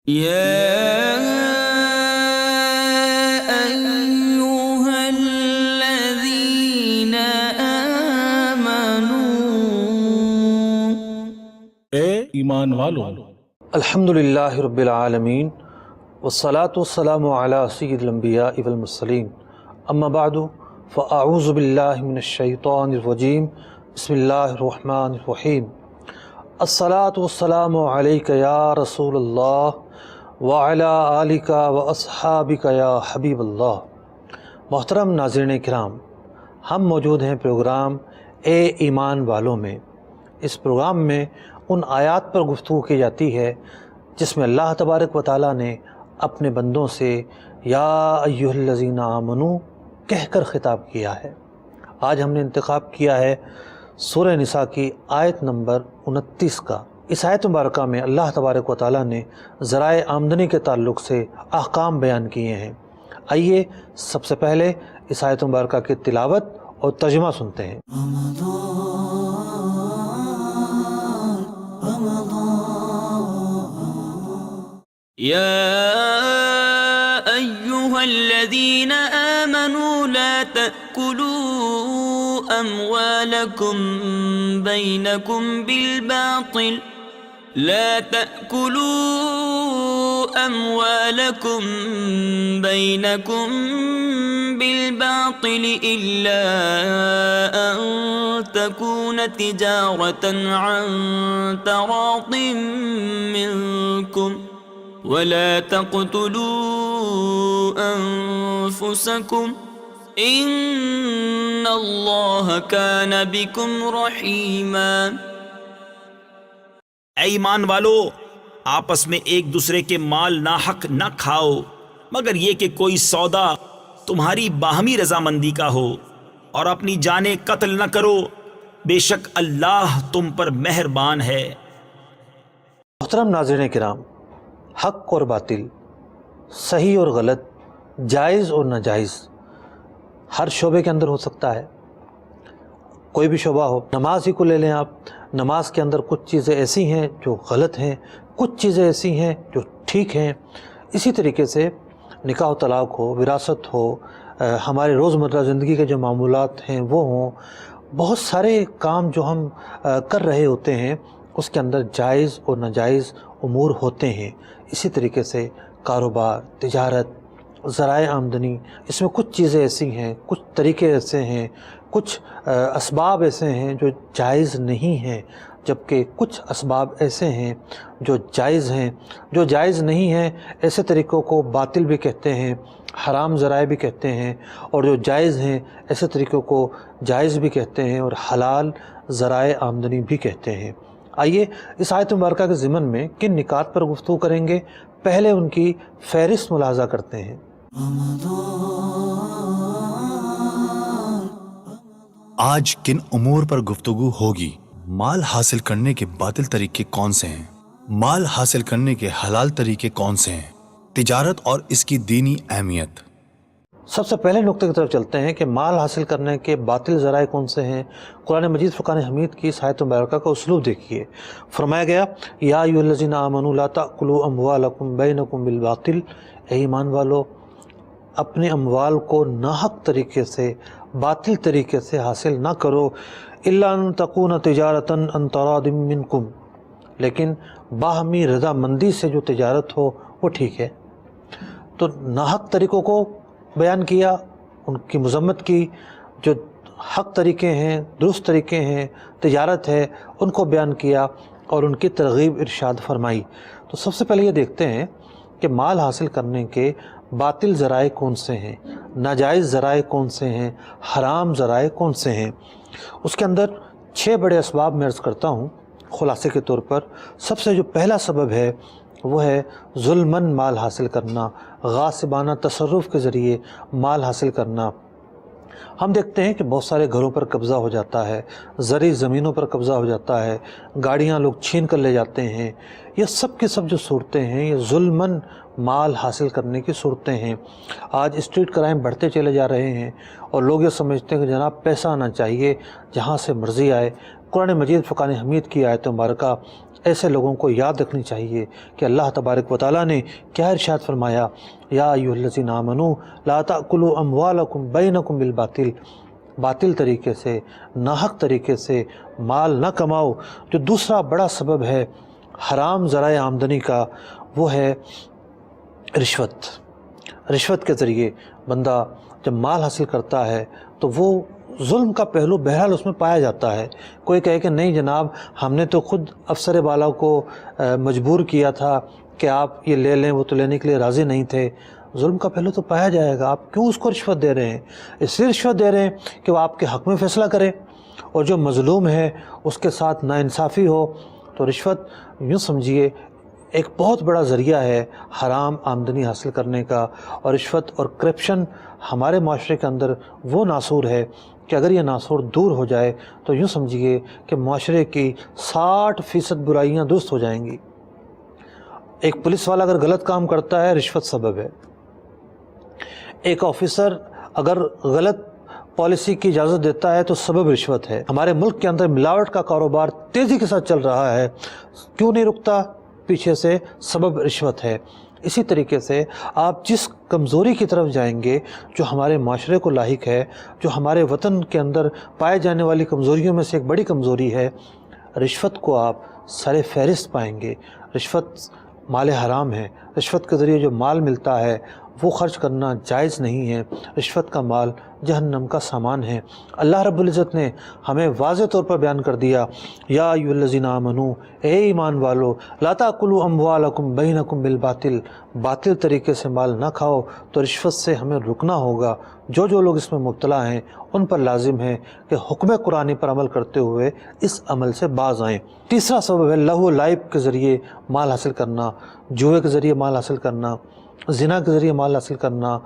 يا أيها الذين آمنوا اے ایمان والو، الحمدللہ رب العالمین والصلاة والسلام علی سید الانبیاء والمرسلین، اما بعد فاعوذ باللہ من الشیطان الرجیم، بسم اللہ الرحمن الرحیم۔ الصلاة والسلام علیک یا رسول اللہ وعلی آلک واصحابک یا حبیب اللہ۔ محترم ناظرین کرام، ہم موجود ہیں پروگرام اے ایمان والوں میں۔ اس پروگرام میں ان آیات پر گفتگو کی جاتی ہے جس میں اللہ تبارک و تعالیٰ نے اپنے بندوں سے یا ایھا الذین آمنو کہہ کر خطاب کیا ہے۔ آج ہم نے انتخاب کیا ہے سورہ نساء کی آیت نمبر 29 کا۔ اس آیت مبارکہ میں اللہ تبارک و تعالیٰ نے ذرائع آمدنی کے تعلق سے احکام بیان کیے ہیں۔ آئیے سب سے پہلے اس آیت مبارکہ کی تلاوت اور ترجمہ سنتے ہیں۔ يا أيها الذين آمنوا لا تأكلوا أموالكم بينكم بالباطل إلا أن تكون تجارة عن تراض منكم ولا تقتلوا أنفسكم إن الله كان بكم رحيما۔ اے ایمان والو، آپس میں ایک دوسرے کے مال ناحق نہ کھاؤ، مگر یہ کہ کوئی سودا تمہاری باہمی رضامندی کا ہو، اور اپنی جانیں قتل نہ کرو، بے شک اللہ تم پر مہربان ہے۔ محترم ناظرین کرام، حق اور باطل، صحیح اور غلط، جائز اور ناجائز ہر شعبے کے اندر ہو سکتا ہے۔ کوئی بھی شعبہ ہو، نماز ہی کو لے لیں آپ، نماز کے اندر کچھ چیزیں ایسی ہیں جو غلط ہیں، کچھ چیزیں ایسی ہیں جو ٹھیک ہیں۔ اسی طریقے سے نکاح و طلاق ہو، وراثت ہو، ہمارے روزمرہ زندگی کے جو معمولات ہیں وہ ہوں، بہت سارے کام جو ہم کر رہے ہوتے ہیں اس کے اندر جائز اور ناجائز امور ہوتے ہیں۔ اسی طریقے سے کاروبار، تجارت، ذرائع آمدنی، اس میں کچھ چیزیں ایسی ہیں، کچھ طریقے ایسے ہیں، کچھ اسباب ایسے ہیں جو جائز نہیں ہیں، جبکہ کچھ اسباب ایسے ہیں جو جائز ہیں۔ جو جائز نہیں ہیں ایسے طریقوں کو باطل بھی کہتے ہیں، حرام ذرائع بھی کہتے ہیں، اور جو جائز ہیں ایسے طریقوں کو جائز بھی کہتے ہیں اور حلال ذرائع آمدنی بھی کہتے ہیں۔ آئیے اس آیت مبارکہ کے ضمن میں کن نکات پر گفتگو کریں گے، پہلے ان کی فہرست ملاحظہ کرتے ہیں۔ آج کن امور پر گفتگو ہوگی؟ مال حاصل کرنے کے باطل طریقے کون سے ہیں؟ مال حاصل کرنے کے حلال طریقے کون سے ہیں؟ تجارت اور اس کی دینی اہمیت۔ سب سے پہلے نقطے کی طرف چلتے ہیں کہ مال حاصل کرنے کے باطل ذرائع کون سے ہیں۔ قرآن مجید فرقان حمید کی اس آیت مبارکہ کا اسلوب دیکھیے۔ فرمایا گیا یا ایھا الذین آمنوا لا تأکلوا اموالکم بینکم بالباطل، اے ایمان والو اپنے اموال کو ناحق طریقے سے، باطل طریقے سے حاصل نہ کرو، الا ان تکون تجارتا عن تراض منکم، لیکن باہمی رضامندی سے جو تجارت ہو وہ ٹھیک ہے۔ تو ناحق طریقوں کو بیان کیا، ان کی مذمت کی، جو حق طریقے ہیں، درست طریقے ہیں، تجارت ہے، ان کو بیان کیا اور ان کی ترغیب ارشاد فرمائی۔ تو سب سے پہلے یہ دیکھتے ہیں کہ مال حاصل کرنے کے باطل ذرائع کون سے ہیں، ناجائز ذرائع کون سے ہیں، حرام ذرائع کون سے ہیں۔ اس کے اندر 6 بڑے اسباب میں عرض کرتا ہوں خلاصے کے طور پر۔ سب سے جو پہلا سبب ہے وہ ہے ظلماً مال حاصل کرنا، غاصبانہ تصرف کے ذریعے مال حاصل کرنا۔ ہم دیکھتے ہیں کہ بہت سارے گھروں پر قبضہ ہو جاتا ہے، زرعی زمینوں پر قبضہ ہو جاتا ہے، گاڑیاں لوگ چھین کر لے جاتے ہیں۔ یہ سب کے سب جو صورتیں ہیں یہ ظلماً مال حاصل کرنے کی صورتیں ہیں۔ آج اسٹریٹ کرائم بڑھتے چلے جا رہے ہیں اور لوگ یہ سمجھتے ہیں کہ جناب پیسہ آنا چاہیے، جہاں سے مرضی آئے قرآن مجید فقان حمید کی آیت مبارکہ ایسے لوگوں کو یاد رکھنی چاہیے کہ اللہ تبارک و تعالیٰ نے کیا ارشاد فرمایا، یا ایھا الذین آمنوا لا تأکلوا اموالکم بینکم بالباطل، باطل طریقے سے، ناحق طریقے سے مال نہ کماؤ۔ جو دوسرا بڑا سبب ہے حرام ذرائع آمدنی کا وہ ہے رشوت۔ رشوت کے ذریعے بندہ جب مال حاصل کرتا ہے تو وہ ظلم کا پہلو بہرحال اس میں پایا جاتا ہے۔ کوئی کہے کہ نہیں جناب ہم نے تو خود افسر بالا کو مجبور کیا تھا کہ آپ یہ لے لیں، وہ تو لینے کے لیے راضی نہیں تھے۔ ظلم کا پہلو تو پایا جائے گا۔ آپ کیوں اس کو رشوت دے رہے ہیں؟ اس لیے رشوت دے رہے ہیں کہ وہ آپ کے حق میں فیصلہ کرے، اور جو مظلوم ہے اس کے ساتھ ناانصافی ہو۔ تو رشوت یوں سمجھیے ایک بہت بڑا ذریعہ ہے حرام آمدنی حاصل کرنے کا، اور رشوت اور کرپشن ہمارے معاشرے کے اندر وہ ناسور ہے کہ اگر یہ ناسور دور ہو جائے تو یوں سمجھیے کہ معاشرے کی 60% برائیاں درست ہو جائیں گی۔ ایک پولیس والا اگر غلط کام کرتا ہے رشوت سبب ہے، ایک آفیسر اگر غلط پالیسی کی اجازت دیتا ہے تو سبب رشوت ہے۔ ہمارے ملک کے اندر ملاوٹ کا کاروبار تیزی کے ساتھ چل رہا ہے، کیوں نہیں رکتا؟ پیچھے سے سبب رشوت ہے۔ اسی طریقے سے آپ جس کمزوری کی طرف جائیں گے جو ہمارے معاشرے کو لاحق ہے، جو ہمارے وطن کے اندر پائے جانے والی کمزوریوں میں سے ایک بڑی کمزوری ہے، رشوت کو آپ سر فہرست پائیں گے۔ رشوت مال حرام ہے، رشوت کے ذریعے جو مال ملتا ہے وہ خرچ کرنا جائز نہیں ہے۔ رشوت کا مال جہنم کا سامان ہے۔ اللہ رب العزت نے ہمیں واضح طور پر بیان کر دیا، یا ایھا الذین آمنوا، اے ایمان والو، لا تأکلوا اموالکم بینکم بالباطل، باطل طریقے سے مال نہ کھاؤ۔ تو رشوت سے ہمیں رکنا ہوگا۔ جو لوگ اس میں مبتلا ہیں ان پر لازم ہے کہ حکم قرآنی پر عمل کرتے ہوئے اس عمل سے باز آئیں۔ تیسرا سبب ہے لہو و لعب کے ذریعے مال حاصل کرنا، جوئے کے ذریعے مال حاصل کرنا، زنا کے ذریعے مال حاصل کرنا۔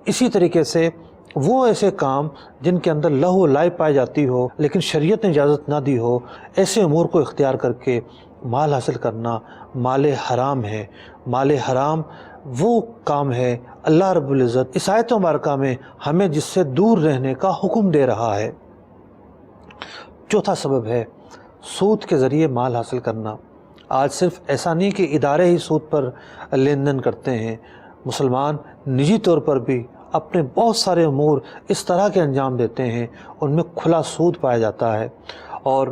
اسی طریقے سے وہ ایسے کام جن کے اندر لہو و لعب پائی جاتی ہو لیکن شریعت نے اجازت نہ دی ہو، ایسے امور کو اختیار کر کے مال حاصل کرنا مال حرام ہے۔ مال حرام وہ کام ہے اللہ رب العزت اس آیت مبارکہ میں ہمیں جس سے دور رہنے کا حکم دے رہا ہے۔ چوتھا سبب ہے سود کے ذریعے مال حاصل کرنا۔ آج صرف ایسا نہیں کہ ادارے ہی سود پر لین دین کرتے ہیں، مسلمان نجی طور پر بھی اپنے بہت سارے امور اس طرح کے انجام دیتے ہیں، ان میں کھلا سود پایا جاتا ہے۔ اور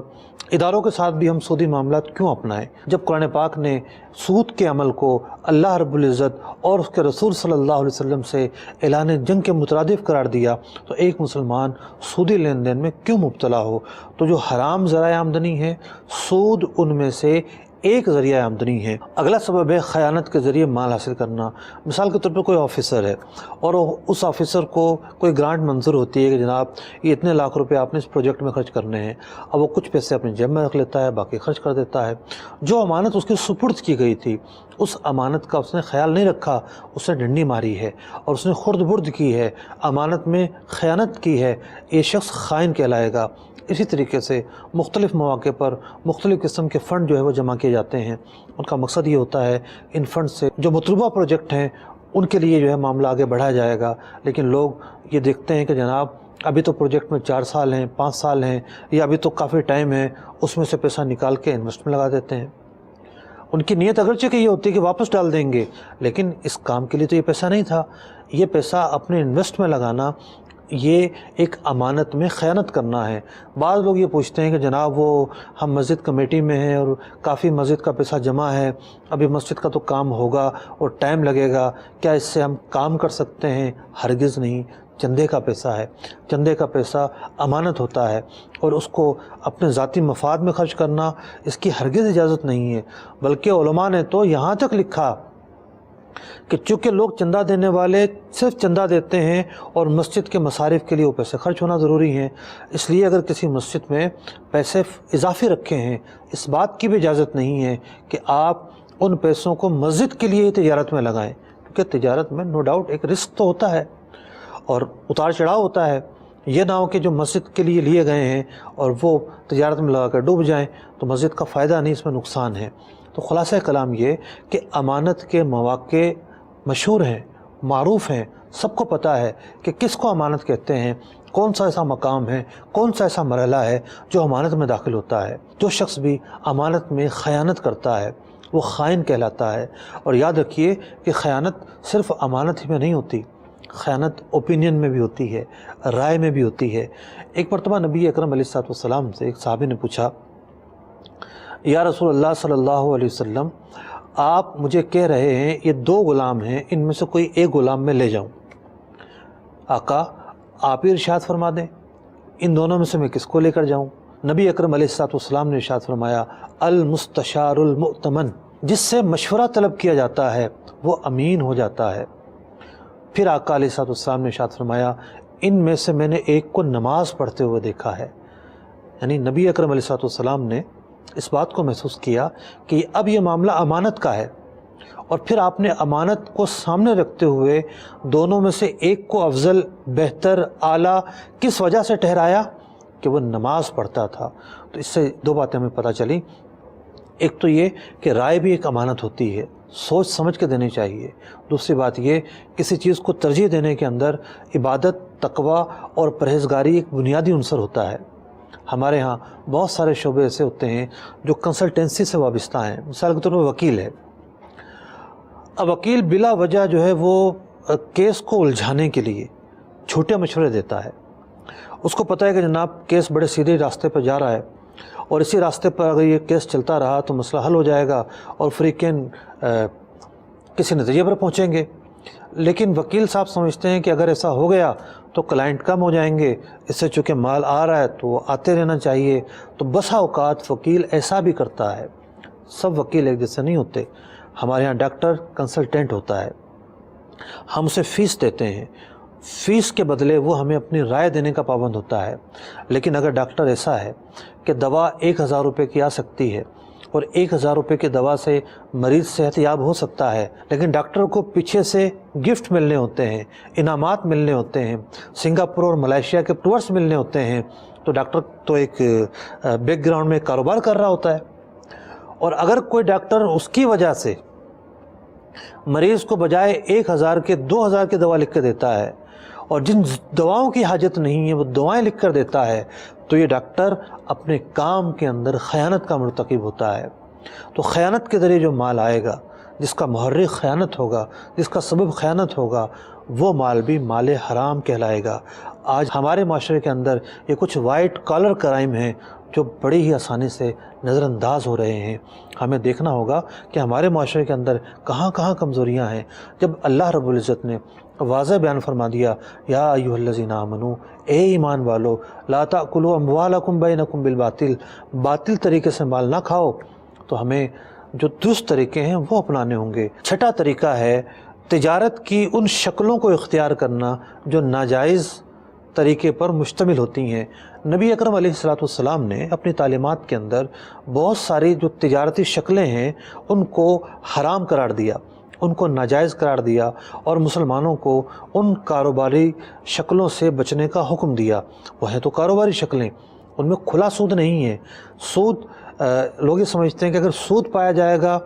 اداروں کے ساتھ بھی ہم سودی معاملات کیوں اپنائیں؟ جب قرآن پاک نے سود کے عمل کو اللہ رب العزت اور اس کے رسول صلی اللہ علیہ وسلم سے اعلان جنگ کے مترادف قرار دیا تو ایک مسلمان سودی لین دین میں کیوں مبتلا ہو؟ تو جو حرام ذرائع آمدنی ہے، سود ان میں سے ایک ذریعہ آمدنی ہے۔ اگلا سبب ہے خیانت کے ذریعے مال حاصل کرنا۔ مثال کے طور پر کوئی آفیسر ہے اور اس آفیسر کو کوئی گرانٹ منظور ہوتی ہے کہ جناب یہ اتنے لاکھ روپے آپ نے اس پروجیکٹ میں خرچ کرنے ہیں، اب وہ کچھ پیسے اپنی جیب میں رکھ لیتا ہے، باقی خرچ کر دیتا ہے۔ جو امانت اس کی سپرد کی گئی تھی اس امانت کا اس نے خیال نہیں رکھا، اس نے ڈنڈی ماری ہے اور اس نے خرد برد کی ہے، امانت میں خیانت کی ہے، یہ شخص خائن کہلائے گا۔ اسی طریقے سے مختلف مواقع پر مختلف قسم کے فنڈ جو ہے وہ جمع کیے جاتے ہیں، ان کا مقصد یہ ہوتا ہے ان فنڈ سے جو مطلوبہ پروجیکٹ ہیں ان کے لیے جو ہے معاملہ آگے بڑھایا جائے گا، لیکن لوگ یہ دیکھتے ہیں کہ جناب ابھی تو پروجیکٹ میں 4 سال ہیں، 5 سال ہیں، یا ابھی تو کافی ٹائم ہے، اس میں سے پیسہ نکال کے انویسٹ میں لگا دیتے ہیں۔ ان کی نیت اگرچہ کہ یہ ہوتی ہے کہ واپس ڈال دیں گے، لیکن اس کام کے لیے تو یہ پیسہ نہیں تھا۔ یہ پیسہ اپنے انویسٹ میں لگانا یہ ایک امانت میں خیانت کرنا ہے۔ بعض لوگ یہ پوچھتے ہیں کہ جناب وہ ہم مسجد کمیٹی میں ہیں اور کافی مسجد کا پیسہ جمع ہے، ابھی مسجد کا تو کام ہوگا اور ٹائم لگے گا، کیا اس سے ہم کام کر سکتے ہیں؟ ہرگز نہیں۔ چندے کا پیسہ ہے، چندے کا پیسہ امانت ہوتا ہے اور اس کو اپنے ذاتی مفاد میں خرچ کرنا اس کی ہرگز اجازت نہیں ہے۔ بلکہ علماء نے تو یہاں تک لکھا کہ چونکہ لوگ چندہ دینے والے صرف چندہ دیتے ہیں اور مسجد کے مصارف کے لیے وہ پیسے خرچ ہونا ضروری ہیں، اس لیے اگر کسی مسجد میں پیسے اضافی رکھے ہیں اس بات کی بھی اجازت نہیں ہے کہ آپ ان پیسوں کو مسجد کے لیے تجارت میں لگائیں، کیونکہ تجارت میں نو ڈاؤٹ ایک رسک تو ہوتا ہے اور اتار چڑھاؤ ہوتا ہے۔ یہ نہ ہو کہ جو مسجد کے لیے لیے گئے ہیں اور وہ تجارت میں لگا کر ڈوب جائیں تو مسجد کا فائدہ نہیں، اس میں نقصان ہے۔ تو خلاصہ کلام یہ کہ امانت کے مواقع مشہور ہیں، معروف ہیں، سب کو پتہ ہے کہ کس کو امانت کہتے ہیں، کون سا ایسا مقام ہے، کون سا ایسا مرحلہ ہے جو امانت میں داخل ہوتا ہے۔ جو شخص بھی امانت میں خیانت کرتا ہے وہ خائن کہلاتا ہے۔ اور یاد رکھیے کہ خیانت صرف امانت ہی میں نہیں ہوتی، خیانت اوپینین میں بھی ہوتی ہے، رائے میں بھی ہوتی ہے۔ ایک مرتبہ نبی اکرم علیہ السلام سے ایک صحابی نے پوچھا، یا رسول اللہ صلی اللہ علیہ وسلم، آپ مجھے کہہ رہے ہیں یہ دو غلام ہیں، ان میں سے کوئی ایک غلام میں لے جاؤں۔ آقا آپ ہی ارشاد فرما دیں، ان دونوں میں سے میں کس کو لے کر جاؤں؟ نبی اکرم علیہ السلام نے ارشاد فرمایا، المستشار المؤتمن، جس سے مشورہ طلب کیا جاتا ہے وہ امین ہو جاتا ہے۔ پھر آقا علیہ السلام نے ارشاد فرمایا، ان میں سے میں نے ایک کو نماز پڑھتے ہوئے دیکھا ہے۔ یعنی نبی اکرم علیہ السلام نے اس بات کو محسوس کیا کہ اب یہ معاملہ امانت کا ہے، اور پھر آپ نے امانت کو سامنے رکھتے ہوئے دونوں میں سے ایک کو افضل، بہتر، اعلیٰ کس وجہ سے ٹھہرایا؟ کہ وہ نماز پڑھتا تھا۔ تو اس سے دو باتیں ہمیں پتہ چلی، ایک تو یہ کہ رائے بھی ایک امانت ہوتی ہے، سوچ سمجھ کے دینی چاہیے۔ دوسری بات یہ، کسی چیز کو ترجیح دینے کے اندر عبادت، تقوی اور پرہیزگاری ایک بنیادی عنصر ہوتا ہے۔ ہمارے ہاں بہت سارے شعبے ایسے ہوتے ہیں جو کنسلٹنسی سے وابستہ ہیں۔ مثال کے طور پر وکیل ہے، اب وکیل بلا وجہ جو ہے وہ کیس کو الجھانے کے لیے جھوٹے مشورے دیتا ہے۔ اس کو پتہ ہے کہ جناب کیس بڑے سیدھے راستے پر جا رہا ہے، اور اسی راستے پر اگر یہ کیس چلتا رہا تو مسئلہ حل ہو جائے گا اور فریقین کسی نتیجے پر پہنچیں گے۔ لیکن وکیل صاحب سمجھتے ہیں کہ اگر ایسا ہو گیا تو کلائنٹ کم ہو جائیں گے، اس سے چونکہ مال آ رہا ہے تو وہ آتے رہنا چاہیے۔ تو بسا اوقات وکیل ایسا بھی کرتا ہے۔ سب وکیل ایک جیسے نہیں ہوتے۔ ہمارے ہاں ڈاکٹر کنسلٹنٹ ہوتا ہے، ہم اسے فیس دیتے ہیں، فیس کے بدلے وہ ہمیں اپنی رائے دینے کا پابند ہوتا ہے۔ لیکن اگر ڈاکٹر ایسا ہے کہ دوا 1000 روپے کی آ سکتی ہے اور 1000 روپے کی دوا سے مریض صحت یاب ہو سکتا ہے، لیکن ڈاکٹر کو پیچھے سے گفٹ ملنے ہوتے ہیں، انعامات ملنے ہوتے ہیں، سنگاپور اور ملائیشیا کے ٹورس ملنے ہوتے ہیں، تو ڈاکٹر تو ایک بیک گراؤنڈ میں کاروبار کر رہا ہوتا ہے۔ اور اگر کوئی ڈاکٹر اس کی وجہ سے مریض کو بجائے 1000 کے 2000 کی دوا لکھ کے دیتا ہے، اور جن دواؤں کی حاجت نہیں ہے وہ دوائیں لکھ کر دیتا ہے، تو یہ ڈاکٹر اپنے کام کے اندر خیانت کا مرتکب ہوتا ہے۔ تو خیانت کے ذریعے جو مال آئے گا، جس کا محرک خیانت ہوگا، جس کا سبب خیانت ہوگا، وہ مال بھی مال حرام کہلائے گا۔ آج ہمارے معاشرے کے اندر یہ کچھ وائٹ کالر کرائم ہیں جو بڑی ہی آسانی سے نظر انداز ہو رہے ہیں۔ ہمیں دیکھنا ہوگا کہ ہمارے معاشرے کے اندر کہاں کہاں کمزوریاں ہیں۔ جب اللہ رب العزت نے واضح بیان فرما دیا، یا ایھا الذین آمنو، اے ایمان والو، لا تأکلوا اموالکم بینکم بالباطل، باطل طریقے سے مال نہ کھاؤ، تو ہمیں جو درست طریقے ہیں وہ اپنانے ہوں گے۔ چھٹا طریقہ ہے تجارت کی ان شکلوں کو اختیار کرنا جو ناجائز طریقے پر مشتمل ہوتی ہیں۔ نبی اکرم علیہ السلام نے اپنی تعلیمات کے اندر بہت ساری جو تجارتی شکلیں ہیں ان کو حرام قرار دیا، ان کو ناجائز قرار دیا، اور مسلمانوں کو ان کاروباری شکلوں سے بچنے کا حکم دیا۔ وہ ہیں تو کاروباری شکلیں، ان میں کھلا سود نہیں ہے۔ سود لوگ یہ سمجھتے ہیں کہ اگر سود پایا جائے گا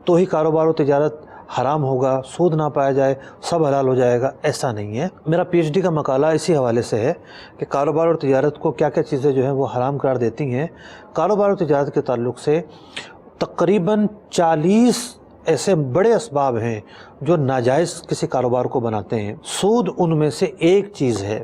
تو ہی کاروبار و تجارت حرام ہوگا، سود نہ پایا جائے سب حلال ہو جائے گا، ایسا نہیں ہے۔ میرا پی ایچ ڈی کا مقالہ اسی حوالے سے ہے کہ کاروبار اور تجارت کو کیا کیا چیزیں جو ہیں وہ حرام قرار دیتی ہیں۔ کاروبار اور تجارت کے تعلق سے تقریباً 40 ایسے بڑے اسباب ہیں جو ناجائز کسی کاروبار کو بناتے ہیں۔ سود ان میں سے ایک چیز ہے،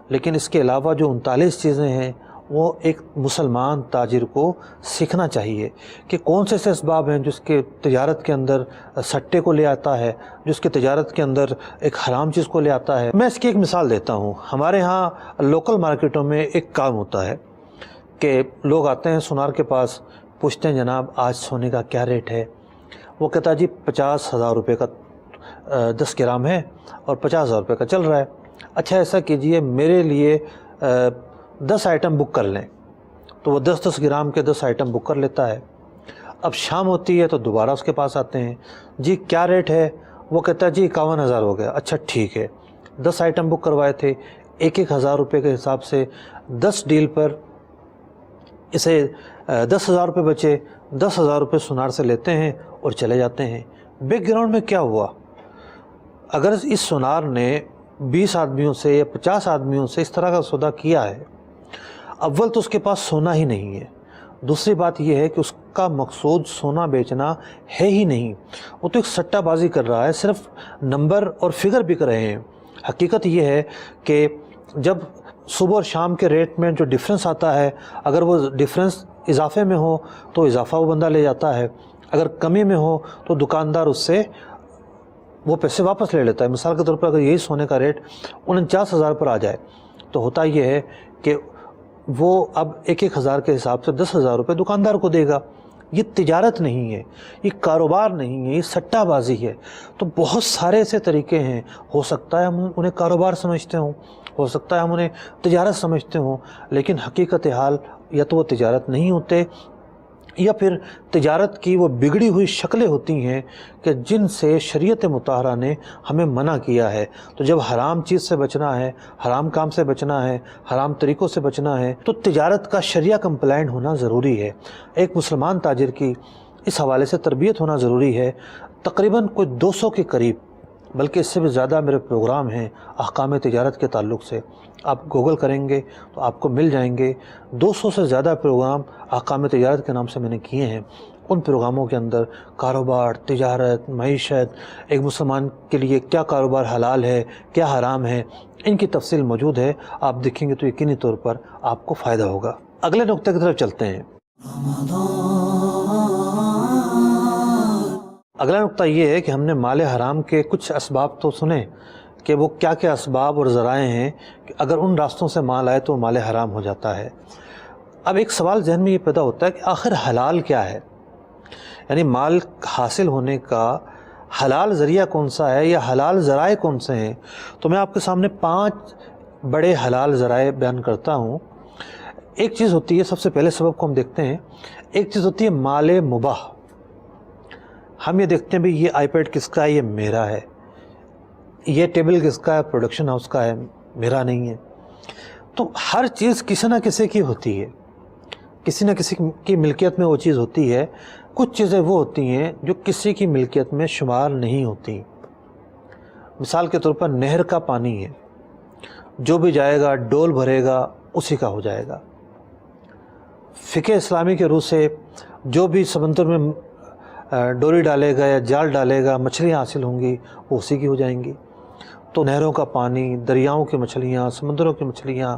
لیکن اس کے علاوہ جو 39 چیزیں ہیں وہ ایک مسلمان تاجر کو سیکھنا چاہیے کہ کون سے ایسے اسباب ہیں جس کے تجارت کے اندر سٹے کو لے آتا ہے، جس کے تجارت کے اندر ایک حرام چیز کو لے آتا ہے۔ میں اس کی ایک مثال دیتا ہوں۔ ہمارے ہاں لوکل مارکیٹوں میں ایک کام ہوتا ہے کہ لوگ آتے ہیں سونار کے پاس، پوچھتے ہیں جناب آج سونے کا کیا ریٹ ہے؟ وہ کہتا ہے جی 50,000 روپے کا 10 گرام ہے اور 50,000 روپے کا چل رہا ہے۔ اچھا ایسا کیجئے میرے لیے 10 آئٹم بک کر لیں۔ تو وہ 10 گرام کے 10 آئٹم بک کر لیتا ہے۔ اب شام ہوتی ہے تو دوبارہ اس کے پاس آتے ہیں، جی کیا ریٹ ہے؟ وہ کہتا ہے جی 51,000 ہو گیا۔ اچھا ٹھیک ہے، 10 آئٹم بک کروائے تھے، 1,000 روپے کے حساب سے 10 ڈیل پر اسے 10,000 روپے بچے۔ 10,000 روپے سونار سے لیتے ہیں اور چلے جاتے ہیں۔ بیک گراؤنڈ میں کیا ہوا؟ اگر اس سونار نے 20 آدمیوں سے یا 50 آدمیوں سے اس طرح کا سودا کیا ہے، اول تو اس کے پاس سونا ہی نہیں ہے، دوسری بات یہ ہے کہ اس کا مقصود سونا بیچنا ہے ہی نہیں، وہ تو ایک سٹہ بازی کر رہا ہے، صرف نمبر اور فگر بک رہے ہیں۔ حقیقت یہ ہے کہ جب صبح اور شام کے ریٹ میں جو ڈفرنس آتا ہے، اگر وہ ڈفرنس اضافے میں ہو تو اضافہ وہ بندہ لے جاتا ہے، اگر کمی میں ہو تو دکاندار اس سے وہ پیسے واپس لے لیتا ہے۔ مثال کے طور پر اگر یہی سونے کا ریٹ 49,000 پر آ جائے تو ہوتا یہ ہے کہ وہ اب 1,000 کے حساب سے 10,000 روپے دکاندار کو دے گا۔ یہ تجارت نہیں ہے، یہ کاروبار نہیں ہے، یہ سٹہ بازی ہے۔ تو بہت سارے ایسے طریقے ہیں، ہو سکتا ہے ہم انہیں کاروبار سمجھتے ہوں، ہو سکتا ہے ہم انہیں تجارت سمجھتے ہوں، لیکن حقیقت حال یا تو وہ تجارت نہیں ہوتے یا پھر تجارت کی وہ بگڑی ہوئی شکلیں ہوتی ہیں کہ جن سے شریعت مطہرہ نے ہمیں منع کیا ہے۔ تو جب حرام چیز سے بچنا ہے، حرام کام سے بچنا ہے، حرام طریقوں سے بچنا ہے تو تجارت کا شریعہ کمپلائنٹ ہونا ضروری ہے۔ ایک مسلمان تاجر کی اس حوالے سے تربیت ہونا ضروری ہے۔ تقریباً کوئی 200 کے قریب، بلکہ اس سے بھی زیادہ میرے پروگرام ہیں احکام تجارت کے تعلق سے، آپ گوگل کریں گے تو آپ کو مل جائیں گے۔ 200 سے زیادہ پروگرام احکام تجارت کے نام سے میں نے کیے ہیں۔ ان پروگراموں کے اندر کاروبار، تجارت، معیشت، ایک مسلمان کے لیے کیا کاروبار حلال ہے، کیا حرام ہے، ان کی تفصیل موجود ہے۔ آپ دیکھیں گے تو یقینی طور پر آپ کو فائدہ ہوگا۔ اگلے نقطے کی طرف چلتے ہیں۔ اگلا نقطہ یہ ہے کہ ہم نے مال حرام کے کچھ اسباب تو سنے کہ وہ کیا کیا اسباب اور ذرائع ہیں کہ اگر ان راستوں سے مال آئے تو وہ مال حرام ہو جاتا ہے۔ اب ایک سوال ذہن میں یہ پیدا ہوتا ہے کہ آخر حلال کیا ہے، یعنی مال حاصل ہونے کا حلال ذریعہ کون سا ہے یا حلال ذرائع کون سے ہیں۔ تو میں آپ کے سامنے 5 بڑے حلال ذرائع بیان کرتا ہوں۔ ایک چیز ہوتی ہے، سب سے پہلے سبب کو ہم دیکھتے ہیں، ایک چیز ہوتی ہے مال مباح۔ ہم یہ دیکھتے ہیں بھی یہ آئی پیڈ کس کا ہے، یہ میرا ہے، یہ ٹیبل کس کا ہے، پروڈکشن ہاؤس کا ہے، میرا نہیں ہے۔ تو ہر چیز کسی نہ کسی کی ہوتی ہے، کسی نہ کسی کی ملکیت میں وہ چیز ہوتی ہے۔ کچھ چیزیں وہ ہوتی ہیں جو کسی کی ملکیت میں شمار نہیں ہوتی۔ مثال کے طور پر نہر کا پانی ہے، جو بھی جائے گا ڈول بھرے گا اسی کا ہو جائے گا۔ فقہ اسلامی کے روح سے جو بھی سمندر میں ڈوری ڈالے گا یا جال ڈالے گا، مچھلیاں حاصل ہوں گی وہ اسی کی ہو جائیں گی۔ تو نہروں کا پانی، دریاؤں کی مچھلیاں، سمندروں کی مچھلیاں،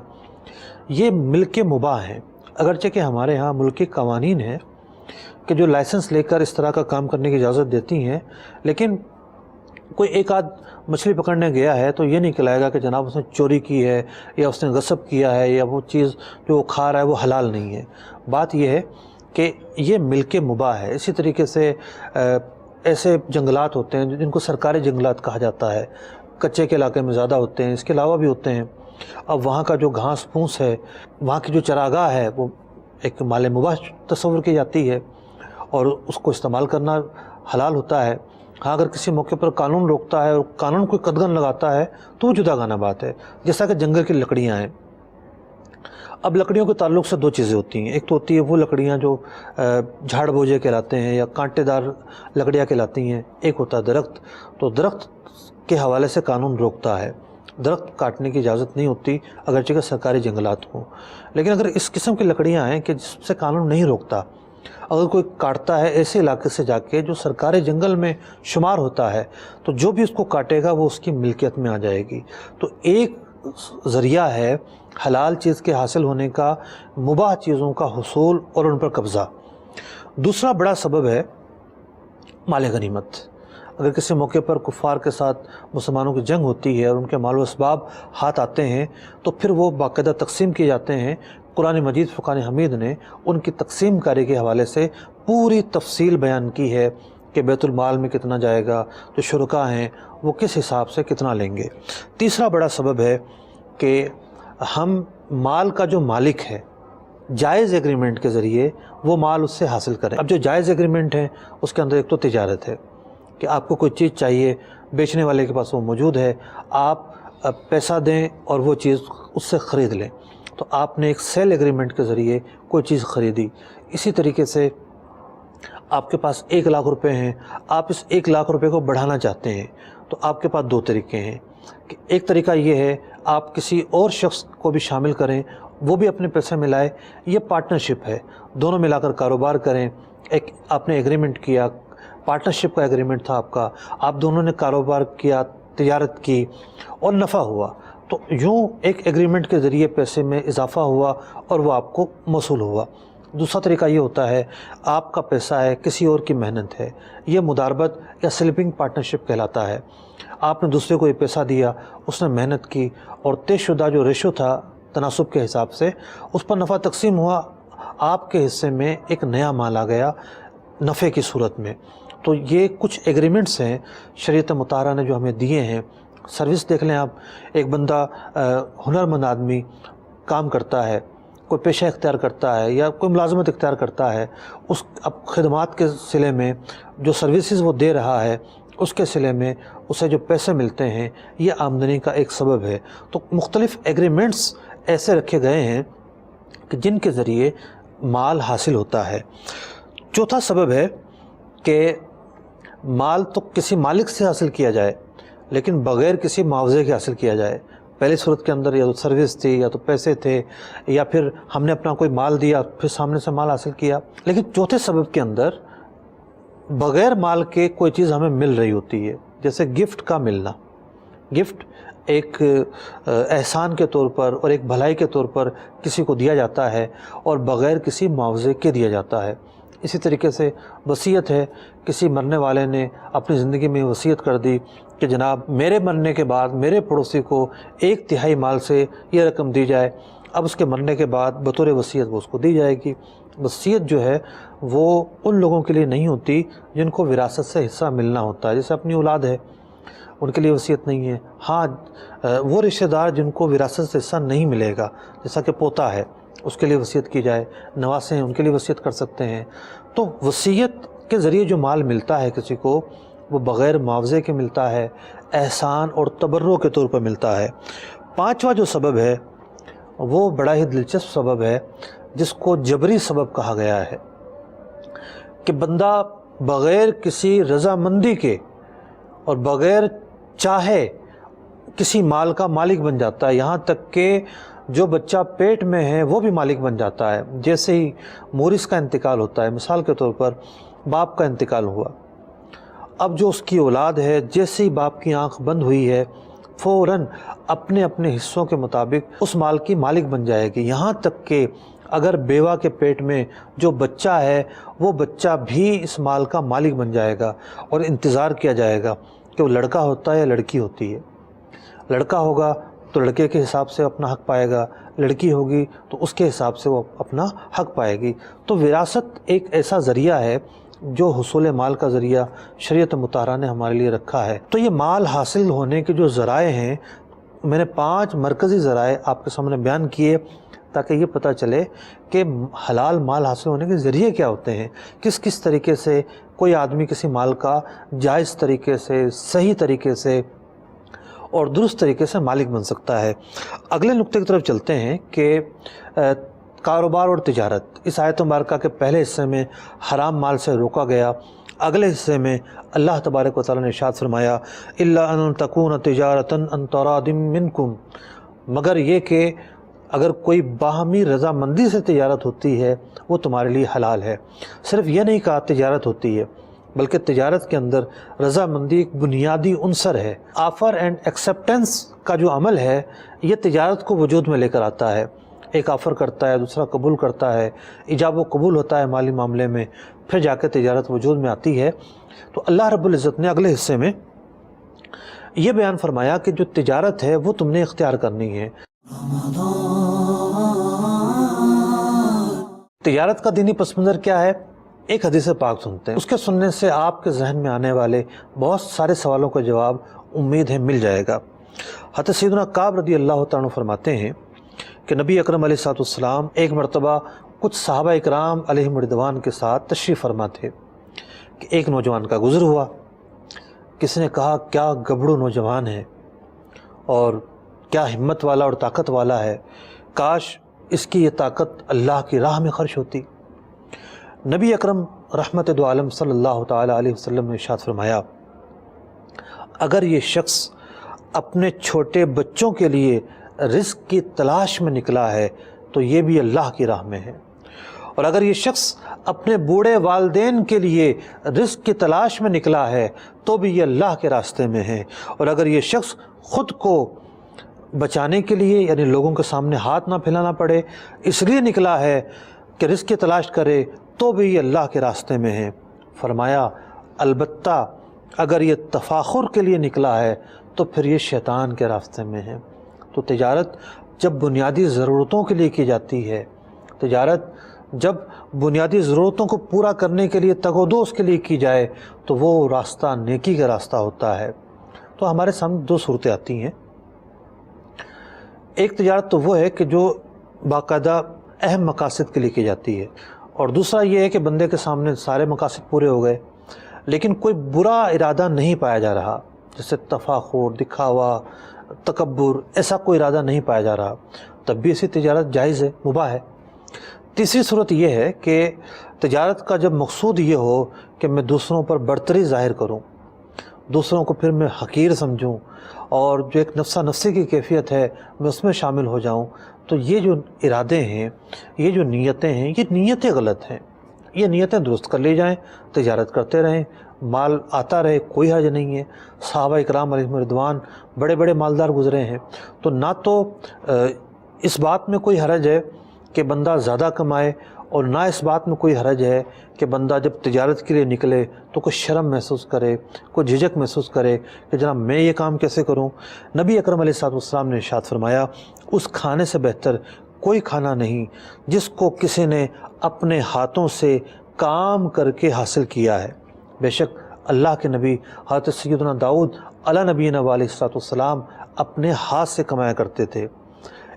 یہ ملک مباح ہیں۔ اگرچہ کہ ہمارے ہاں ملکی قوانین ہیں کہ جو لائسنس لے کر اس طرح کا کام کرنے کی اجازت دیتی ہیں، لیکن کوئی ایک آدھ مچھلی پکڑنے گیا ہے تو یہ نہیں کہلائے گا کہ جناب اس نے چوری کی ہے یا اس نے غصب کیا ہے یا وہ چیز جو وہ کھا رہا ہے وہ حلال نہیں ہے۔ بات یہ ہے کہ یہ ملک مباح ہے۔ اسی طریقے سے ایسے جنگلات ہوتے ہیں جن کو سرکاری جنگلات کہا جاتا ہے، کچے کے علاقے میں زیادہ ہوتے ہیں، اس کے علاوہ بھی ہوتے ہیں۔ اب وہاں کا جو گھاس پھوس ہے، وہاں کی جو چراگاہ ہے، وہ ایک مال مباح تصور کی جاتی ہے اور اس کو استعمال کرنا حلال ہوتا ہے۔ ہاں اگر کسی موقع پر قانون روکتا ہے اور قانون کوئی قدغن لگاتا ہے تو وہ جدا گانا بات ہے، جیسا کہ جنگل کی لکڑیاں ہیں۔ اب لکڑیوں کے تعلق سے 2 چیزیں ہوتی ہیں، ایک تو ہوتی ہے وہ لکڑیاں جو جھاڑ بوجھے کہلاتے ہیں یا کانٹے دار لکڑیاں کہلاتی ہیں، ایک ہوتا ہے درخت۔ تو درخت کے حوالے سے قانون روکتا ہے، درخت کاٹنے کی اجازت نہیں ہوتی اگرچہ کہ سرکاری جنگلات ہوں۔ لیکن اگر اس قسم کی لکڑیاں ہیں کہ جس سے قانون نہیں روکتا، اگر کوئی کاٹتا ہے ایسے علاقے سے جا کے جو سرکاری جنگل میں شمار ہوتا ہے تو جو بھی اس کو کاٹے گا وہ اس کی ملکیت میں آ جائے گی۔ تو ایک ذریعہ ہے حلال چیز کے حاصل ہونے کا، مباح چیزوں کا حصول اور ان پر قبضہ۔ دوسرا بڑا سبب ہے مال غنیمت۔ اگر کسی موقع پر کفار کے ساتھ مسلمانوں کی جنگ ہوتی ہے اور ان کے مال و اسباب ہاتھ آتے ہیں تو پھر وہ باقاعدہ تقسیم کیے جاتے ہیں۔ قرآن مجید فرقان حمید نے ان کی تقسیم کاری کے حوالے سے پوری تفصیل بیان کی ہے کہ بیت المال میں کتنا جائے گا، جو شرکاء ہیں وہ کس حساب سے کتنا لیں گے۔ تیسرا بڑا سبب ہے کہ ہم مال کا جو مالک ہے جائز ایگریمنٹ کے ذریعے وہ مال اس سے حاصل کریں۔ اب جو جائز ایگریمنٹ ہے اس کے اندر ایک تو تجارت ہے کہ آپ کو کوئی چیز چاہیے، بیچنے والے کے پاس وہ موجود ہے، آپ پیسہ دیں اور وہ چیز اس سے خرید لیں۔ تو آپ نے ایک سیل ایگریمنٹ کے ذریعے کوئی چیز خریدی۔ اسی طریقے سے آپ کے پاس 1 لاکھ روپے ہیں، آپ اس 1 لاکھ روپے کو بڑھانا چاہتے ہیں تو آپ کے پاس دو طریقے ہیں کہ ایک طریقہ یہ ہے آپ کسی اور شخص کو بھی شامل کریں، وہ بھی اپنے پیسے ملائے، یہ پارٹنرشپ ہے، دونوں ملا کر کاروبار کریں۔ ایک آپ نے ایگریمنٹ کیا، پارٹنرشپ کا ایگریمنٹ تھا آپ دونوں نے کاروبار کیا، تجارت کی اور نفع ہوا، تو یوں ایک ایگریمنٹ کے ذریعے پیسے میں اضافہ ہوا اور وہ آپ کو موصول ہوا۔ دوسرا طریقہ یہ ہوتا ہے آپ کا پیسہ ہے، کسی اور کی محنت ہے، یہ مداربت یا سلپنگ پارٹنرشپ کہلاتا ہے۔ آپ نے دوسرے کو یہ پیسہ دیا، اس نے محنت کی اور طے شدہ جو ریشو تھا تناسب کے حساب سے اس پر نفع تقسیم ہوا، آپ کے حصے میں ایک نیا مال آ گیا نفع کی صورت میں۔ تو یہ کچھ ایگریمنٹس ہیں شریعت مطہرہ نے جو ہمیں دیے ہیں۔ سروس دیکھ لیں آپ، ایک بندہ ہنرمند آدمی کام کرتا ہے، کوئی پیشہ اختیار کرتا ہے یا کوئی ملازمت اختیار کرتا ہے، اس اب خدمات کے صلے میں جو سروسز وہ دے رہا ہے اس کے صلے میں اسے جو پیسے ملتے ہیں یہ آمدنی کا ایک سبب ہے۔ تو مختلف ایگریمنٹس ایسے رکھے گئے ہیں کہ جن کے ذریعے مال حاصل ہوتا ہے۔ چوتھا سبب ہے کہ مال تو کسی مالک سے حاصل کیا جائے لیکن بغیر کسی معاوضے کے حاصل کیا جائے۔ پہلی صورت کے اندر یا تو سروس تھی یا تو پیسے تھے یا پھر ہم نے اپنا کوئی مال دیا پھر سامنے سے مال حاصل کیا، لیکن چوتھے سبب کے اندر بغیر مال کے کوئی چیز ہمیں مل رہی ہوتی ہے، جیسے گفٹ کا ملنا۔ گفٹ ایک احسان کے طور پر اور ایک بھلائی کے طور پر کسی کو دیا جاتا ہے اور بغیر کسی معاوضے کے دیا جاتا ہے۔ اسی طریقے سے وصیت ہے، کسی مرنے والے نے اپنی زندگی میں وصیت کر دی کہ جناب میرے مرنے کے بعد میرے پڑوسی کو 1/3 مال سے یہ رقم دی جائے، اب اس کے مرنے کے بعد بطور وصیت وہ اس کو دی جائے گی۔ وصیت جو ہے وہ ان لوگوں کے لیے نہیں ہوتی جن کو وراثت سے حصہ ملنا ہوتا ہے، جیسے اپنی اولاد ہے ان کے لیے وصیت نہیں ہے۔ ہاں وہ رشتہ دار جن کو وراثت سے حصہ نہیں ملے گا، جیسا کہ پوتا ہے اس کے لیے وصیت کی جائے، نواسے ہیں ان کے لیے وصیت کر سکتے ہیں۔ تو وصیت کے ذریعے جو مال ملتا ہے کسی کو وہ بغیر معاوضے کے ملتا ہے، احسان اور تبرع کے طور پر ملتا ہے۔ پانچواں جو سبب ہے وہ بڑا ہی دلچسپ سبب ہے جس کو جبری سبب کہا گیا ہے، کہ بندہ بغیر کسی رضامندی کے اور بغیر چاہے کسی مال کا مالک بن جاتا ہے، یہاں تک کہ جو بچہ پیٹ میں ہے وہ بھی مالک بن جاتا ہے۔ جیسے ہی مورث کا انتقال ہوتا ہے، مثال کے طور پر باپ کا انتقال ہوا، اب جو اس کی اولاد ہے جیسے ہی باپ کی آنکھ بند ہوئی ہے فوراً اپنے اپنے حصوں کے مطابق اس مال کی مالک بن جائے گی، یہاں تک کہ اگر بیوہ کے پیٹ میں جو بچہ ہے وہ بچہ بھی اس مال کا مالک بن جائے گا، اور انتظار کیا جائے گا کہ وہ لڑکا ہوتا ہے یا لڑکی ہوتی ہے۔ لڑکا ہوگا تو لڑکے کے حساب سے اپنا حق پائے گا، لڑکی ہوگی تو اس کے حساب سے وہ اپنا حق پائے گی۔ تو وراثت ایک ایسا ذریعہ ہے جو حصول مال کا ذریعہ شریعت مطہرہ نے ہمارے لیے رکھا ہے۔ تو یہ مال حاصل ہونے کے جو ذرائع ہیں، میں نے 5 مرکزی ذرائع آپ کے سامنے بیان کیے تاکہ یہ پتہ چلے کہ حلال مال حاصل ہونے کے ذریعے کیا ہوتے ہیں، کس کس طریقے سے کوئی آدمی کسی مال کا جائز طریقے سے، صحیح طریقے سے اور درست طریقے سے مالک بن سکتا ہے۔ اگلے نقطے کی طرف چلتے ہیں کہ کاروبار اور تجارت۔ اس آیت مبارکہ کے پہلے حصے میں حرام مال سے روکا گیا، اگلے حصے میں اللہ تبارک و تعالیٰ نے ارشاد فرمایا الا ان تکون تجارتا عن تراض منکم، مگر یہ کہ اگر کوئی باہمی رضامندی سے تجارت ہوتی ہے وہ تمہارے لیے حلال ہے۔ صرف یہ نہیں کہا تجارت ہوتی ہے، بلکہ تجارت کے اندر رضامندی ایک بنیادی عنصر ہے۔ آفر اینڈ ایکسیپٹنس کا جو عمل ہے یہ تجارت کو وجود میں لے کر آتا ہے۔ ایک آفر کرتا ہے، دوسرا قبول کرتا ہے، ایجاب و قبول ہوتا ہے مالی معاملے میں، پھر جا کے تجارت وجود میں آتی ہے۔ تو اللہ رب العزت نے اگلے حصے میں یہ بیان فرمایا کہ جو تجارت ہے وہ تم نے اختیار کرنی ہے۔ تجارت کا دینی پس منظر کیا ہے؟ ایک حدیث پاک سنتے ہیں، اس کے سننے سے آپ کے ذہن میں آنے والے بہت سارے سوالوں کا جواب امید ہے مل جائے گا۔ حضرت سیدنا کعب رضی اللہ تعالیٰ عنہ فرماتے ہیں کہ نبی اکرم علیہ الصلوۃ والسلام ایک مرتبہ کچھ صحابہ اکرام علیہم رضوان کے ساتھ تشریف فرما تھے کہ ایک نوجوان کا گزر ہوا۔ کسی نے کہا کیا گبڑو نوجوان ہے اور کیا ہمت والا اور طاقت والا ہے، کاش اس کی یہ طاقت اللہ کی راہ میں خرچ ہوتی۔ نبی اکرم رحمت دو عالم صلی اللہ تعالی علیہ وسلم نے ارشاد فرمایا اگر یہ شخص اپنے چھوٹے بچوں کے لیے رزق کی تلاش میں نکلا ہے تو یہ بھی اللہ کی راہ میں ہے، اور اگر یہ شخص اپنے بوڑھے والدین کے لیے رزق کی تلاش میں نکلا ہے تو بھی یہ اللہ کے راستے میں ہے، اور اگر یہ شخص خود کو بچانے کے لیے یعنی لوگوں کے سامنے ہاتھ نہ پھیلانا پڑے اس لیے نکلا ہے کہ رزق کی تلاش کرے تو بھی یہ اللہ کے راستے میں ہے۔ فرمایا البتہ اگر یہ تفاخر کے لیے نکلا ہے تو پھر یہ شیطان کے راستے میں ہے۔ تو تجارت جب بنیادی ضرورتوں کے لیے کی جاتی ہے، تجارت جب بنیادی ضرورتوں کو پورا کرنے کے لیے تگ و دو اس کے لیے کی جائے تو وہ راستہ نیکی کا راستہ ہوتا ہے۔ تو ہمارے سامنے دو صورتیں آتی ہیں، ایک تجارت تو وہ ہے کہ جو باقاعدہ اہم مقاصد کے لیے کی جاتی ہے، اور دوسرا یہ ہے کہ بندے کے سامنے سارے مقاصد پورے ہو گئے لیکن کوئی برا ارادہ نہیں پایا جا رہا، جیسے تفاخر، دکھاوا، تکبر، ایسا کوئی ارادہ نہیں پایا جا رہا، تب بھی ایسی تجارت جائز ہے، مباح ہے۔ تیسری صورت یہ ہے کہ تجارت کا جب مقصود یہ ہو کہ میں دوسروں پر برتری ظاہر کروں، دوسروں کو پھر میں حقیر سمجھوں، اور جو ایک نفسا نفسی کی کیفیت ہے میں اس میں شامل ہو جاؤں، تو یہ جو ارادے ہیں، یہ جو نیتیں ہیں، یہ نیتیں غلط ہیں۔ یہ نیتیں درست کر لی جائیں، تجارت کرتے رہیں، مال آتا رہے، کوئی حرج نہیں ہے۔ صحابہ اکرام علیہم رضوان بڑے بڑے مالدار گزرے ہیں، تو نہ تو اس بات میں کوئی حرج ہے کہ بندہ زیادہ کمائے، اور نہ اس بات میں کوئی حرج ہے کہ بندہ جب تجارت کے لیے نکلے تو کوئی شرم محسوس کرے، کوئی جھجک محسوس کرے کہ جناب میں یہ کام کیسے کروں۔ نبی اکرم علیہ السلام نے ارشاد فرمایا اس کھانے سے بہتر کوئی کھانا نہیں جس کو کسی نے اپنے ہاتھوں سے کام کر کے حاصل کیا ہے۔ بے شک اللہ کے نبی حضرت سیدنا داؤد علیہ نبینا علیہ السلام اپنے ہاتھ سے کمایا کرتے تھے۔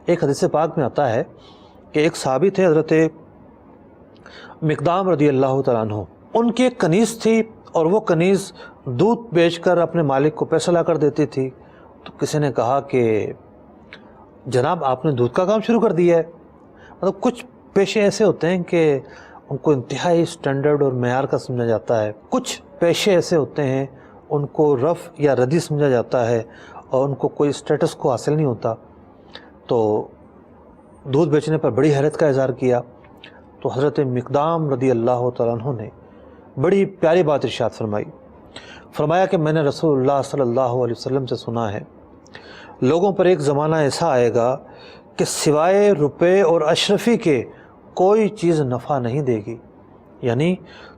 ایک حدیث پاک میں آتا ہے کہ ایک صحابی تھے حضرت مقدام رضی اللہ تعالیٰ عنہ، ان کی ایک کنیز تھی اور وہ کنیز دودھ بیچ کر اپنے مالک کو پیسہ لا کر دیتی تھی۔ تو کسی نے کہا کہ جناب آپ نے دودھ کا کام شروع کر دیا ہے۔ مطلب کچھ پیشے ایسے ہوتے ہیں کہ ان کو انتہائی سٹینڈرڈ اور معیار کا سمجھا جاتا ہے، کچھ پیشے ایسے ہوتے ہیں ان کو رف یا ردی سمجھا جاتا ہے اور ان کو کوئی سٹیٹس کو حاصل نہیں ہوتا۔ تو دودھ بیچنے پر بڑی حیرت کا اظہار کیا، تو حضرت مقدام رضی اللہ تعالیٰ عنہ نے بڑی پیاری بات ارشاد فرمایا کہ میں نے رسول اللہ صلی اللہ علیہ وسلم سے سنا ہے لوگوں پر ایک زمانہ ایسا آئے گا کہ سوائے روپے اور اشرفی کے کوئی چیز نفع نہیں دے گی، یعنی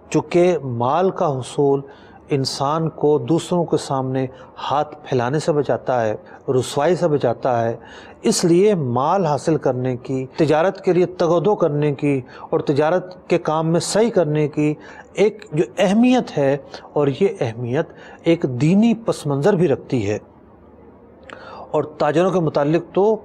چونکہ مال کا حصول انسان کو دوسروں کے سامنے ہاتھ پھیلانے سے بچاتا ہے، رسوائی سے بچاتا ہے، اس لیے مال حاصل کرنے کی، تجارت کے لیے تگودو کرنے کی اور تجارت کے کام میں صحیح کرنے کی ایک جو اہمیت ہے، اور یہ اہمیت ایک دینی پس منظر بھی رکھتی ہے۔ اور تاجروں کے متعلق تو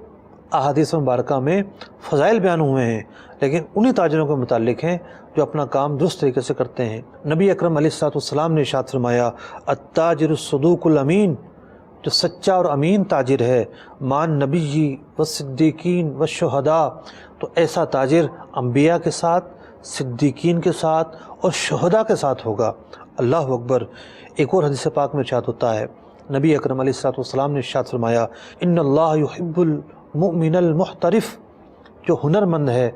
احادیث مبارکہ میں فضائل بیان ہوئے ہیں، لیکن انہی تاجروں کے متعلق ہیں جو اپنا کام درست طریقے سے کرتے ہیں۔ نبی اکرم علیہ السلام نے ارشاد فرمایا التاجر الصدوق الامین، جو سچا اور امین تاجر ہے، مان نبی و صدیقین و شہداء، تو ایسا تاجر انبیاء کے ساتھ، صدیقین کے ساتھ اور شہداء کے ساتھ ہوگا۔ اللہ اکبر۔ ایک اور حدیث پاک میں ارشاد ہوتا ہے، نبی اکرم علیہ السلام نے ارشاد فرمایا ان اللہ یحب المؤمن المحترف، جو ہنر مند ہے،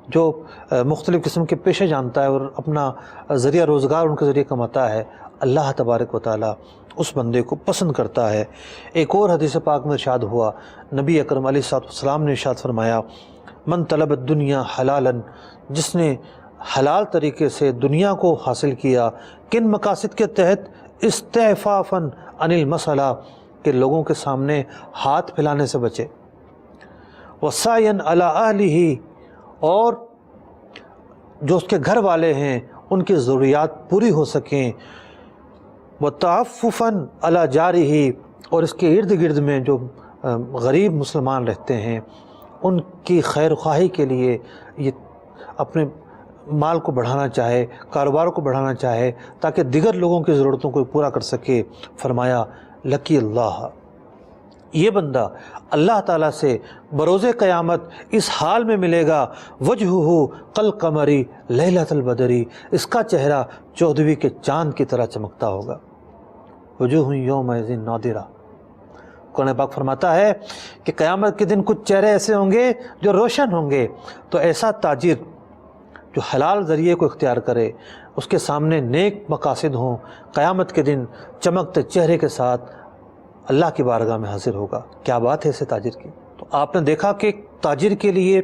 جو مختلف قسم کے پیشے جانتا ہے اور اپنا ذریعہ روزگار ان کے ذریعے کماتا ہے، اللہ تبارک و تعالیٰ اس بندے کو پسند کرتا ہے۔ ایک اور حدیث پاک میں ارشاد ہوا، نبی اکرم علیہ السلام نے ارشاد فرمایا من طلب الدنیا حلالا، جس نے حلال طریقے سے دنیا کو حاصل کیا، کن مقاصد کے تحت؟ استعفافاً عن المسئلہ، کہ لوگوں کے سامنے ہاتھ پھیلانے سے بچے، وسعیاً علی اہلہ، اور جو اس کے گھر والے ہیں ان کی ضروریات پوری ہو سکیں، وتعففاً علی جارہ، اور اس کے ارد گرد میں جو غریب مسلمان رہتے ہیں ان کی خیر خواہی کے لیے یہ اپنے مال کو بڑھانا چاہے، کاروبار کو بڑھانا چاہے تاکہ دیگر لوگوں کی ضرورتوں کو پورا کر سکے۔ فرمایا لقی اللہ، یہ بندہ اللہ تعالیٰ سے بروز قیامت اس حال میں ملے گا، وجہہ کالقمری لیلۃ البدری، اس کا چہرہ 14ویں کے چاند کی طرح چمکتا ہوگا۔ وجوہ یومئذ ناظرہ۔ قرآن پاک فرماتا ہے کہ قیامت کے دن کچھ چہرے ایسے ہوں گے جو روشن ہوں گے۔ تو ایسا تاجر جو حلال ذریعے کو اختیار کرے، اس کے سامنے نیک مقاصد ہوں، قیامت کے دن چمکتے چہرے کے ساتھ اللہ کی بارگاہ میں حاضر ہوگا۔ کیا بات ہے ایسے تاجر کی۔ تو آپ نے دیکھا کہ تاجر کے لیے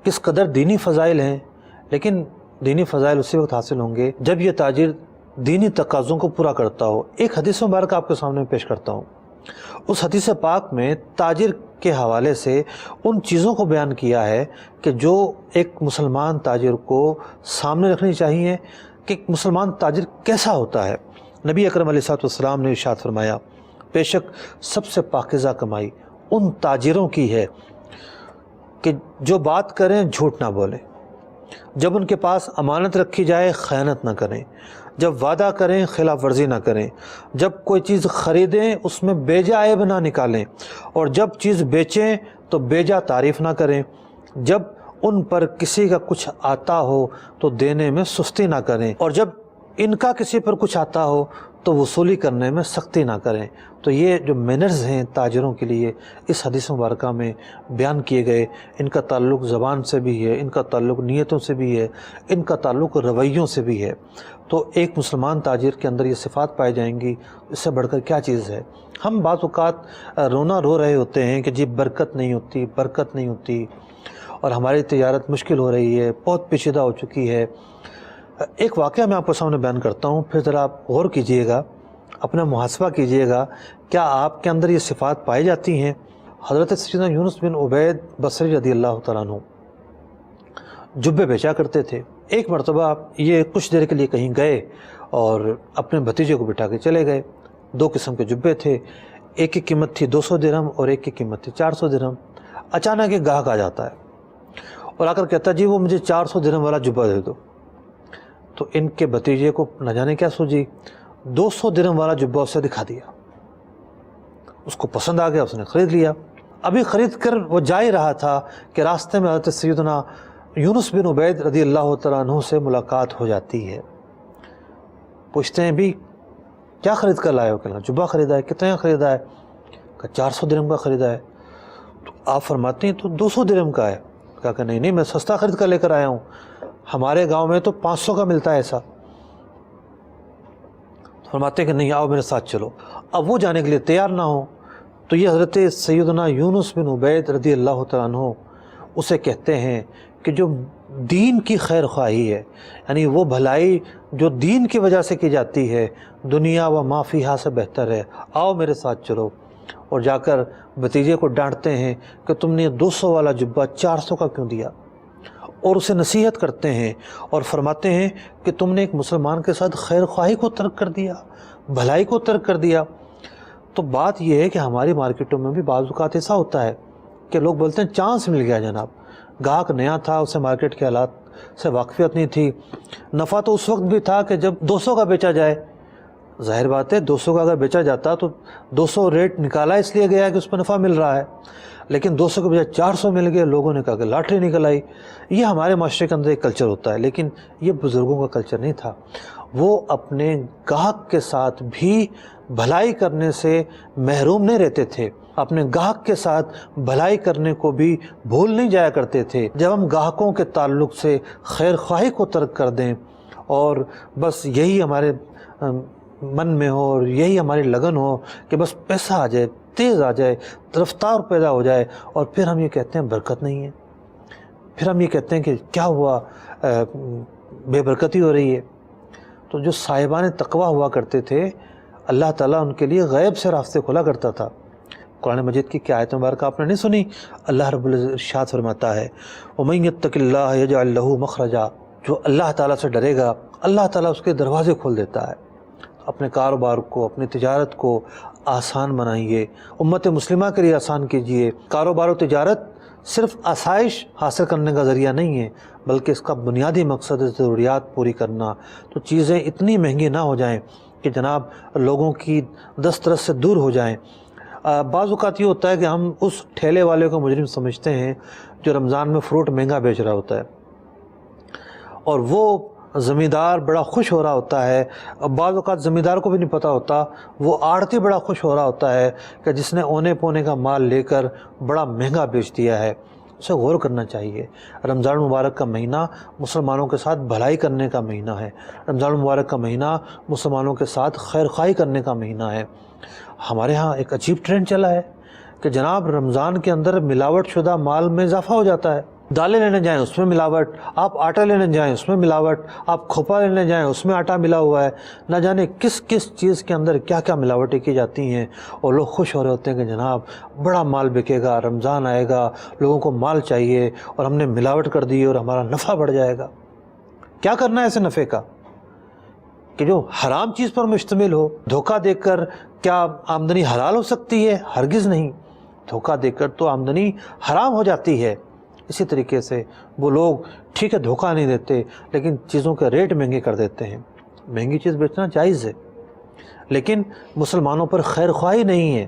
کس قدر دینی فضائل ہیں، لیکن دینی فضائل اسی وقت حاصل ہوں گے جب یہ تاجر دینی تقاضوں کو پورا کرتا ہو۔ ایک حدیث مبارک آپ کے سامنے پیش کرتا ہوں۔ اس حدیث پاک میں تاجر کے حوالے سے ان چیزوں کو بیان کیا ہے کہ جو ایک مسلمان تاجر کو سامنے رکھنی چاہیے کہ ایک مسلمان تاجر کیسا ہوتا ہے۔ نبی اکرم علیہ الصلوۃ والسلام نے ارشاد فرمایا، بے شک سب سے پاکیزہ کمائی ان تاجروں کی ہے کہ جو بات کریں جھوٹ نہ بولیں، جب ان کے پاس امانت رکھی جائے خیانت نہ کریں، جب وعدہ کریں خلاف ورزی نہ کریں، جب کوئی چیز خریدیں اس میں بیجا عیب نہ نکالیں، اور جب چیز بیچیں تو بیجا تعریف نہ کریں، جب ان پر کسی کا کچھ آتا ہو تو دینے میں سستی نہ کریں، اور جب ان کا کسی پر کچھ آتا ہو تو وصولی کرنے میں سختی نہ کریں۔ تو یہ جو مینرز ہیں تاجروں کے لیے اس حدیث مبارکہ میں بیان کیے گئے، ان کا تعلق زبان سے بھی ہے، ان کا تعلق نیتوں سے بھی ہے، ان کا تعلق رویوں سے بھی ہے۔ تو ایک مسلمان تاجر کے اندر یہ صفات پائی جائیں گی، اس سے بڑھ کر کیا چیز ہے۔ ہم بعض اوقات رونا رو رہے ہوتے ہیں کہ جی برکت نہیں ہوتی، برکت نہیں ہوتی، اور ہماری تجارت مشکل ہو رہی ہے، بہت پیچیدہ ہو چکی ہے۔ ایک واقعہ میں آپ کو سامنے بیان کرتا ہوں، پھر ذرا آپ غور کیجئے گا، اپنا محاسبہ کیجئے گا، کیا آپ کے اندر یہ صفات پائی جاتی ہیں۔ حضرت سیدنا یونس بن عبید بصری رضی اللہ تعالیٰ عنہ جبے بیچا کرتے تھے۔ ایک مرتبہ یہ کچھ دیر کے لیے کہیں گئے اور اپنے بھتیجے کو بٹھا کے چلے گئے۔ دو قسم کے جبے تھے، ایک کی قیمت تھی 200 درہم اور ایک کی قیمت تھی 400 درہم۔ اچانک ایک گاہک آ جاتا ہے اور آ کر کہتا ہے جی وہ مجھے 400 درہم والا جبہ دے دو۔ تو ان کے بھتیجے کو نہ جانے کیا سوجی، 200 درہم والا جبہ اسے دکھا دیا، اس کو پسند آ گیا، اس نے خرید لیا۔ ابھی خرید کر وہ جا ہی رہا تھا کہ راستے میں حضرت سیدنا یونس بن عبید رضی اللہ تعالیٰ عنہ سے ملاقات ہو جاتی ہے۔ پوچھتے ہیں بھی کیا خرید کر لائے ہو؟ کہنا جبہ خریدا ہے۔ کتنے کا خریدا ہے؟ کہ 400 درہم کا خریدا ہے۔ تو آپ فرماتے ہیں تو 200 درہم کا ہے؟ کہا کہ نہیں میں سستا خرید کر لے کر آیا ہوں، ہمارے گاؤں میں تو 500 کا ملتا ہے ایسا۔ فرماتے ہیں کہ نہیں آؤ میرے ساتھ چلو۔ اب وہ جانے کے لیے تیار نہ ہو تو یہ حضرت سیدنا یونس بن عبید رضی اللہ تعالیٰ عنہ اسے کہتے ہیں کہ جو دین کی خیر خواہی ہے، یعنی وہ بھلائی جو دین کی وجہ سے کی جاتی ہے، دنیا و ما فیہا سے بہتر ہے، آؤ میرے ساتھ چلو۔ اور جا کر بھتیجے کو ڈانٹتے ہیں کہ تم نے 200 والا جبہ 400 کا کیوں دیا، اور اسے نصیحت کرتے ہیں اور فرماتے ہیں کہ تم نے ایک مسلمان کے ساتھ خیر خواہی کو ترک کر دیا، بھلائی کو ترک کر دیا۔ تو بات یہ ہے کہ ہماری مارکیٹوں میں بھی بعض اوقات ایسا ہوتا ہے کہ لوگ بولتے ہیں چانس مل گیا جناب، گاہک نیا تھا، اسے مارکیٹ کے حالات سے واقفیت نہیں تھی، نفع تو اس وقت بھی تھا کہ جب 200 کا بیچا جائے۔ ظاہر بات ہے 200 کا اگر بیچا جاتا تو 200 ریٹ نکالا اس لیے گیا کہ اس پہ نفع مل رہا ہے، لیکن 200 کے بجائے 400 مل گئے، لوگوں نے کہا کہ لاٹری نکل آئی۔ یہ ہمارے معاشرے کے اندر ایک کلچر ہوتا ہے، لیکن یہ بزرگوں کا کلچر نہیں تھا۔ وہ اپنے گاہک کے ساتھ بھی بھلائی کرنے سے محروم نہیں رہتے تھے، اپنے گاہک کے ساتھ بھلائی کرنے کو بھی بھول نہیں جایا کرتے تھے۔ جب ہم گاہکوں کے تعلق سے خیر خواہی کو ترک کر دیں اور بس یہی ہمارے من میں ہو اور یہی ہماری لگن ہو کہ بس پیسہ آ جائے، تیز آ جائے، رفتار پیدا ہو جائے، اور پھر ہم یہ کہتے ہیں برکت نہیں ہے، پھر ہم یہ کہتے ہیں کہ کیا ہوا، بے برکتی ہو رہی ہے۔ تو جو صاحبان تقویٰ ہوا کرتے تھے اللہ تعالیٰ ان کے لیے غیب سے راستے کھولا کرتا تھا۔ قرآن مجید کی کیا آیت مبارکہ آپ نے نہیں سنی؟ اللہ رب العزت ارشاد فرماتا ہے وَمَن يَتَّقِ اللَّهَ يَجْعَلْ لَهُ مَخْرَجًا، جو اللہ تعالیٰ سے ڈرے گا اللہ تعالیٰ اس کے دروازے کھول دیتا ہے۔ اپنے کاروبار کو، اپنی تجارت کو آسان بنائیے، امت مسلمہ کے لیے آسان کیجیے۔ کاروبار و تجارت صرف آسائش حاصل کرنے کا ذریعہ نہیں ہے، بلکہ اس کا بنیادی مقصد ہے ضروریات پوری کرنا۔ تو چیزیں اتنی مہنگی نہ ہو جائیں کہ جناب لوگوں کی دسترس سے دور ہو جائیں۔ بعض اوقات یہ ہوتا ہے کہ ہم اس ٹھیلے والے کو مجرم سمجھتے ہیں جو رمضان میں فروٹ مہنگا بیچ رہا ہوتا ہے، اور وہ زمیندار بڑا خوش ہو رہا ہوتا ہے، بعض اوقات زمیندار کو بھی نہیں پتہ ہوتا، وہ آڑتی بڑا خوش ہو رہا ہوتا ہے کہ جس نے اونے پونے کا مال لے کر بڑا مہنگا بیچ دیا ہے۔ اسے غور کرنا چاہیے۔ رمضان المبارک کا مہینہ مسلمانوں کے ساتھ بھلائی کرنے کا مہینہ ہے، رمضان المبارک کا مہینہ مسلمانوں کے ساتھ خیر خواہی کرنے کا مہینہ ہے۔ ہمارے ہاں ایک عجیب ٹرینڈ چلا ہے کہ جناب رمضان کے اندر ملاوٹ شدہ مال میں اضافہ ہو جاتا ہے۔ دالیں لینے جائیں اس میں ملاوٹ، آپ آٹا لینے جائیں اس میں ملاوٹ، آپ کھوپا لینے جائیں اس میں آٹا ملا ہوا ہے، نہ جانے کس کس چیز کے اندر کیا کیا ملاوٹیں کی جاتی ہیں، اور لوگ خوش ہو رہے ہوتے ہیں کہ جناب بڑا مال بکے گا، رمضان آئے گا، لوگوں کو مال چاہیے اور ہم نے ملاوٹ کر دی اور ہمارا نفع بڑھ جائے گا۔ کیا کرنا ہے ایسے نفع کا کہ جو حرام چیز پر مشتمل ہو؟ دھوکہ دے کر کیا آمدنی حلال ہو سکتی ہے؟ ہرگز نہیں، دھوکہ دے کر تو آمدنی حرام ہو جاتی ہے۔ اسی طریقے سے وہ لوگ ٹھیک ہے دھوکہ نہیں دیتے لیکن چیزوں کے ریٹ مہنگے کر دیتے ہیں۔ مہنگی چیز بیچنا جائز ہے، لیکن مسلمانوں پر خیر خواہی نہیں ہے،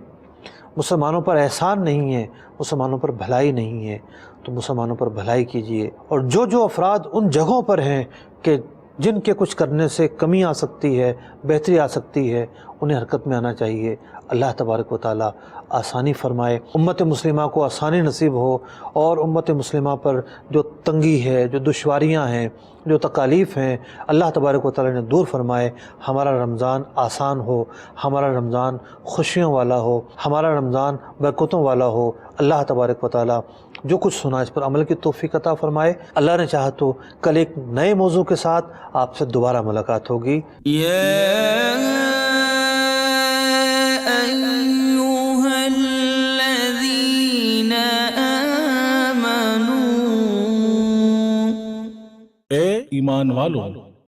مسلمانوں پر احسان نہیں ہے، مسلمانوں پر بھلائی نہیں ہے، تو مسلمانوں پر بھلائی کیجیے۔ اور جو افراد ان جگہوں پر ہیں کہ جن کے کچھ کرنے سے کمی آ سکتی ہے، بہتری آ سکتی ہے، انہیں حرکت میں آنا چاہیے۔ اللہ تبارک و تعالیٰ آسانی فرمائے، امت مسلمہ کو آسانی نصیب ہو، اور امت مسلمہ پر جو تنگی ہے، جو دشواریاں ہیں، جو تکالیف ہیں، اللہ تبارک و تعالیٰ نے دور فرمائے۔ ہمارا رمضان آسان ہو، ہمارا رمضان خوشیوں والا ہو، ہمارا رمضان برکتوں والا ہو۔ اللہ تبارک و تعالیٰ جو کچھ سنا اس پر عمل کی توفیق عطا فرمائے۔ اللہ نے چاہا تو کل ایک نئے موضوع کے ساتھ آپ سے دوبارہ ملاقات ہوگی۔ اے ایمان والوں،